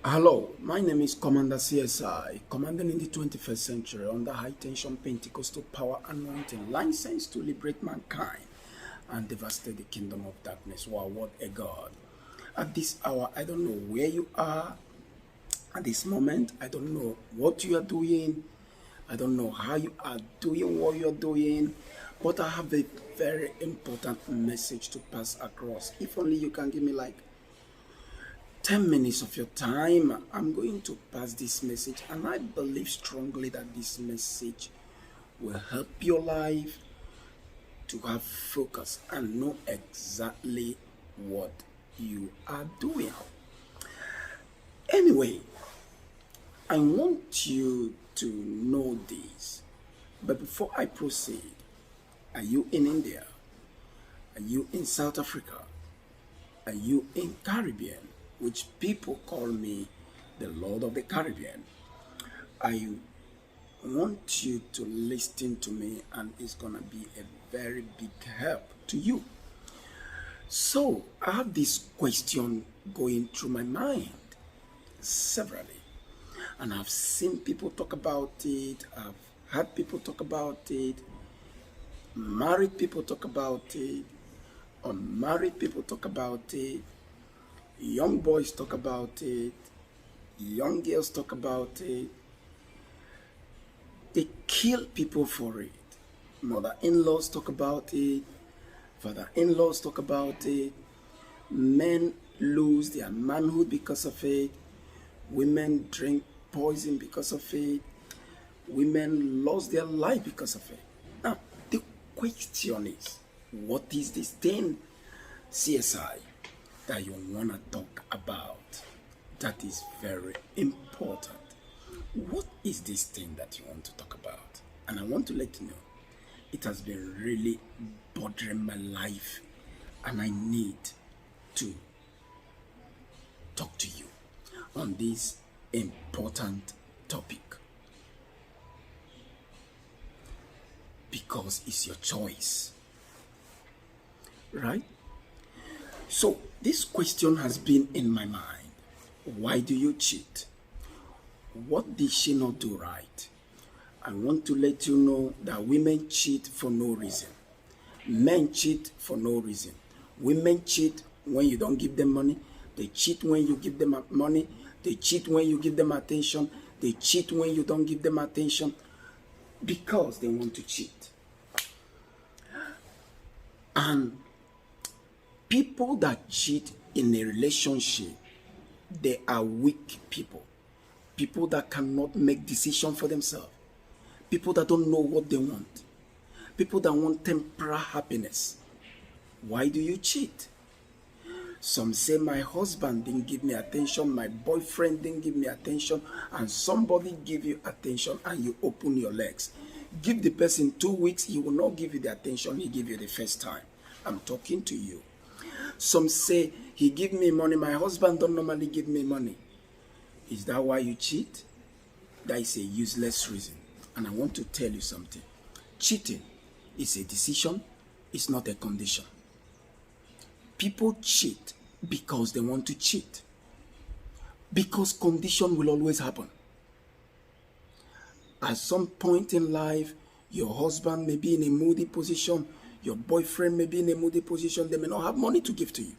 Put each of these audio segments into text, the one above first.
Hello, my name is Commander CSI, commanding in the 21st century under high tension Pentecostal power anointing, licensed to liberate mankind and devastate the kingdom of darkness. Wow, what a God. At this hour, I don't know where you are at this moment. I don't know what you are doing. I don't know how you are doing what you're doing, but I have a very important message to pass across. If only you can give me like 10 minutes of your time, I'm going to pass this message, and I believe strongly that this message will help your life to have focus and know exactly what you are doing. Anyway, I want you to know this, but before I proceed, are you in India? Are you in South Africa? Are you in Caribbean, which people call me the Lord of the Caribbean? I want you to listen to me, and it's going to be a very big help to you. So, I have this question going through my mind severally, and I've seen people talk about it, I've heard people talk about it, married people talk about it, unmarried people talk about it, young boys talk about it, young girls talk about it. They kill people for it. Mother-in-laws talk about it. Father-in-laws talk about it. Men lose their manhood because of it. Women drink poison because of it. Women lost their life because of it. Now, the question is, what is this thing, CSI, that you want to talk about? That is very important. What is this thing that you want to talk about? And I want to let you know, it has been really bothering my life, and I need to talk to you on this important topic because it's your choice, right? So this question has been in my mind. Why do you cheat? What did she not do right? I want to let you know that women cheat for no reason. Men cheat for no reason. Women cheat when you don't give them money. They cheat when you give them money. They cheat when you give them attention. They cheat when you don't give them attention because they want to cheat. And people that cheat in a relationship, they are weak people. People that cannot make decisions for themselves. People that don't know what they want. People that want temporary happiness. Why do you cheat? Some say my husband didn't give me attention, my boyfriend didn't give me attention, and somebody give you attention and you open your legs. Give the person 2 weeks, he will not give you the attention he gave you the first time. I'm talking to you. Some say he give me money, my husband don't normally give me money. Is that why you cheat? That is a useless reason. And I want to tell you something. Cheating is a decision, it's not a condition. People cheat because they want to cheat. Because condition will always happen. At some point in life, your husband may be in a moody position, your boyfriend may be in a moody position, they may not have money to give to you.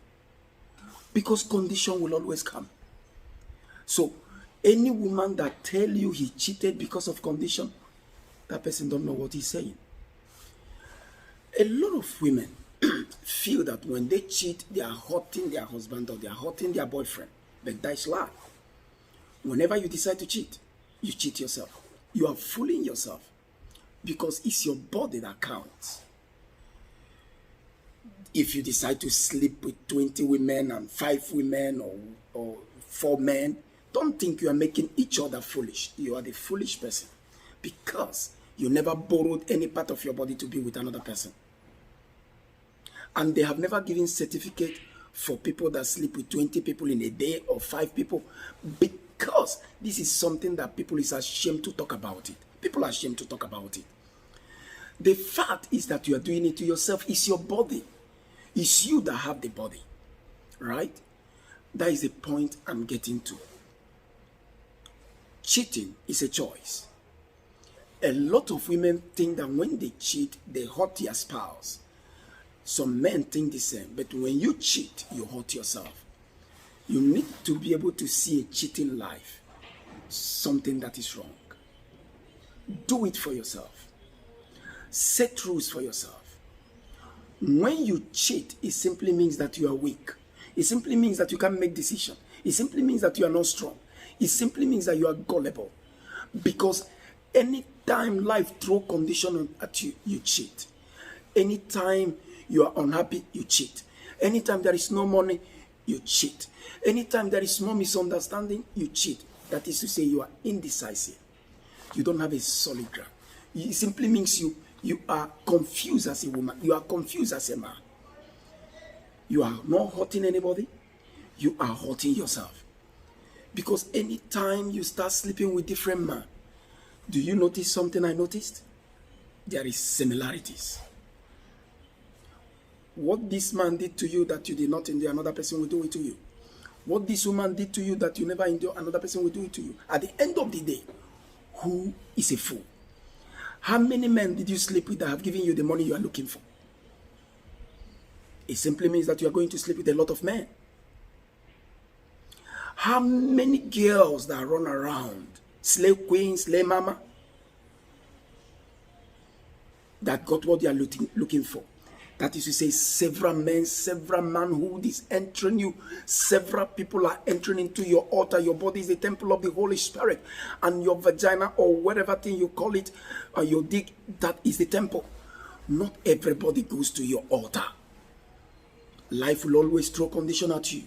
Because condition will always come. So, any woman that tell you he cheated because of condition, that person don't know what he's saying. A lot of women feel that when they cheat, they are hurting their husband or they are hurting their boyfriend. But that's lie. Whenever you decide to cheat, you cheat yourself. You are fooling yourself because it's your body that counts. If you decide to sleep with 20 women and 5 women or 4 men, don't think you are making each other foolish. You are the foolish person because you never borrowed any part of your body to be with another person. And they have never given certificate for people that sleep with 20 people in a day or 5 people because this is something that people is ashamed to talk about it. People are ashamed to talk about it. The fact is that you are doing it to yourself. It's your body. It's you that have the body, right? That is the point I'm getting to. Cheating is a choice. A lot of women think that when they cheat, they hurt their spouse. Some men think the same, but when you cheat, you hurt yourself. You need to be able to see a cheating life, something that is wrong. Do it for yourself. Set rules for yourself. When you cheat, it simply means that you are weak. It simply means that you can't make decisions. It simply means that you are not strong. It simply means that you are gullible. Because anytime life throws condition at you, you cheat. Anytime you are unhappy, you cheat. Anytime there is no money, you cheat. Anytime there is more misunderstanding, you cheat. That is to say, you are indecisive. You don't have a solid ground. It simply means you are confused as a woman. You are confused as a man. You are not hurting anybody. You are hurting yourself. Because anytime you start sleeping with different men, do you notice something I noticed? There is similarities. What this man did to you that you did not endure, another person will do it to you. What this woman did to you that you never endure, another person will do it to you. At the end of the day, who is a fool? How many men did you sleep with that have given you the money you are looking for? It simply means that you are going to sleep with a lot of men. How many girls that run around, slave queen, slave mama, that got what they are looking for? That is to say, several men, several manhood is entering you. Several people are entering into your altar. Your body is the temple of the Holy Spirit. And your vagina, or whatever thing you call it, or your dick, that is the temple. Not everybody goes to your altar. Life will always throw condition at you.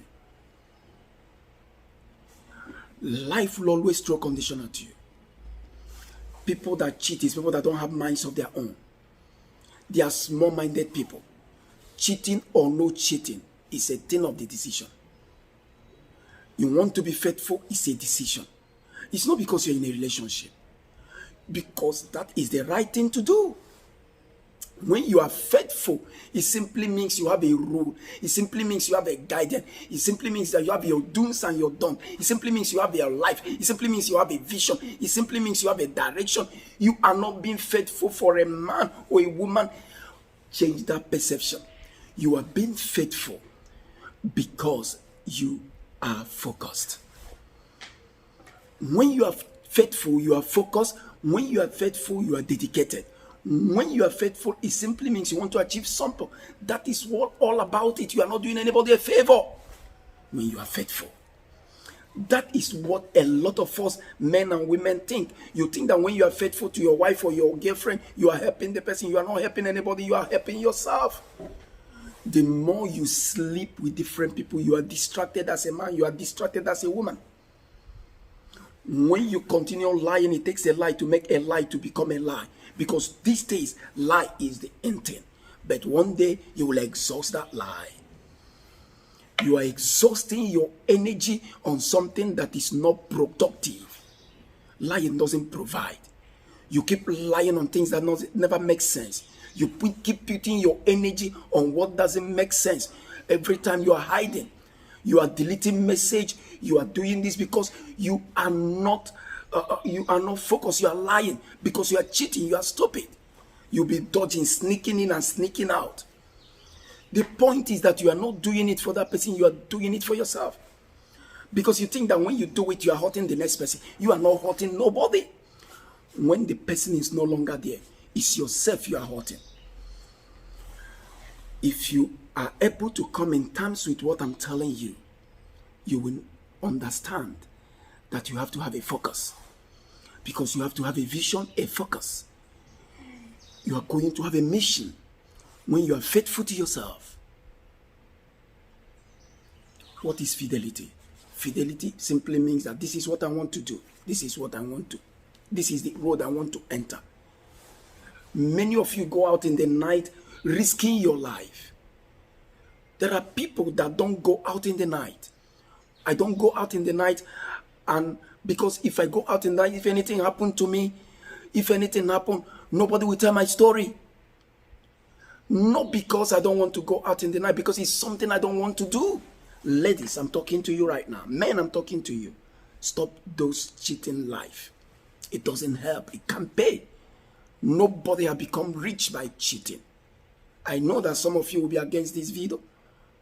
Life will always throw condition at you. People that cheat is people that don't have minds of their own. They are small-minded people. Cheating or no cheating is a thing of the decision. You want to be faithful, it's a decision. It's not because you're in a relationship. Because that is the right thing to do. When you are faithful, it simply means you have a rule. It simply means you have a guidance. It simply means that you have your do's and your don'ts. It simply means you have your life. It simply means you have a vision. It simply means you have a direction. You are not being faithful for a man or a woman. Change that perception. You are being faithful because you are focused. When you are faithful, you are focused. When you are faithful, you are dedicated. When you are faithful, it simply means you want to achieve something. That is what all about it. You are not doing anybody a favor when you are faithful. That is what a lot of us, men and women, think. You think that when you are faithful to your wife or your girlfriend, you are helping the person. You are not helping anybody. You are helping yourself. The more you sleep with different people, you are distracted as a man. You are distracted as a woman. When you continue lying, it takes a lie to make a lie to become a lie. Because these days, lie is the intent. But one day, you will exhaust that lie. You are exhausting your energy on something that is not productive. Lying doesn't provide. You keep lying on things that never make sense. You keep putting your energy on what doesn't make sense. Every time you are hiding, you are deleting message, you are doing this because you are not focused. You are lying because you are cheating. You are stupid. You'll be dodging, sneaking in and sneaking out. The point is that you are not doing it for that person. You are doing it for yourself. Because you think that when you do it, you are hurting the next person. You are not hurting nobody. When the person is no longer there, it's yourself you are hurting. If you are able to come in terms with what I'm telling you, you will understand that you have to have a focus. Because you have to have a vision, a focus. You are going to have a mission when you are faithful to yourself. What is fidelity? Fidelity simply means that this is what I want to do. This is what I want to. This is the road I want to enter. Many of you go out in the night risking your life. There are people that don't go out in the night. I don't go out in the night, and because if I go out in the night, if anything happened to me, nobody will tell my story. Not because I don't want to go out in the night, because it's something I don't want to do. Ladies, I'm talking to you right now. Men, I'm talking to you. Stop those cheating life. It doesn't help. It can't pay. Nobody has become rich by cheating. I know that some of you will be against this video,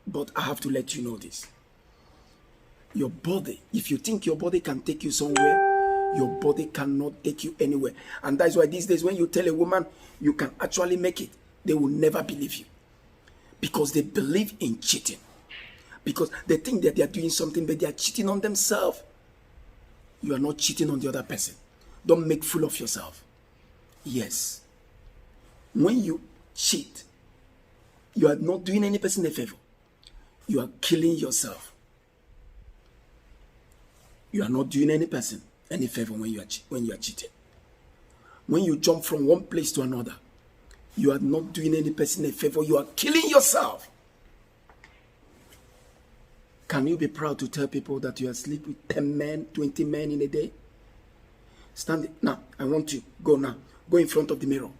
but I have to let you know this. Your body, if you think your body can take you somewhere, your body cannot take you anywhere. And that's why these days when you tell a woman you can actually make it, they will never believe you. Because they believe in cheating. Because they think that they are doing something, but they are cheating on themselves. You are not cheating on the other person. Don't make fool of yourself. Yes. When you cheat, you are not doing any person a favor. You are killing yourself. You are not doing any person any favor when you are cheating. When you jump from one place to another, you are not doing any person a favor. You are killing yourself. Can you be proud to tell people that you are sleep with 10 men, 20 men in a day? Stand now. I want you. Go now. Go in front of the mirror.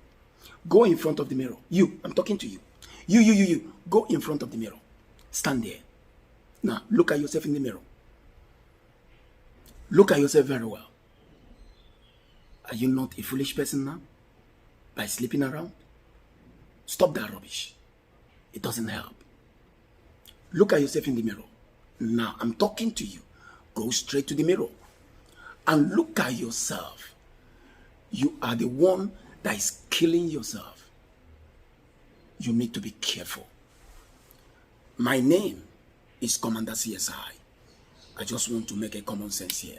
Go in front of the mirror. You. I'm talking to you. You. Go in front of the mirror. Stand there. Now, look at yourself in the mirror. Look at yourself very well. Are you not a foolish person now? By sleeping around? Stop that rubbish. It doesn't help. Look at yourself in the mirror. Now, I'm talking to you. Go straight to the mirror and look at yourself. You are the one that is killing yourself. You need to be careful. My name is Commander CSI. I just want to make a common sense here.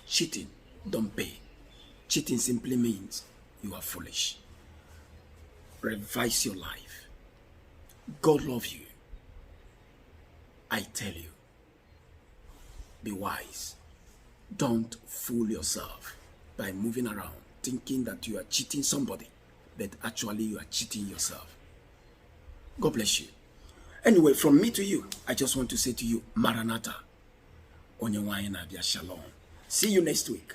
Cheating don't pay. Cheating simply means you are foolish. Revise your life. God loves you. I tell you, be wise. Don't fool yourself by moving around thinking that you are cheating somebody, but actually you are cheating yourself. God bless you. Anyway, from me to you, I just want to say to you, Maranatha. Shalom. See you next week.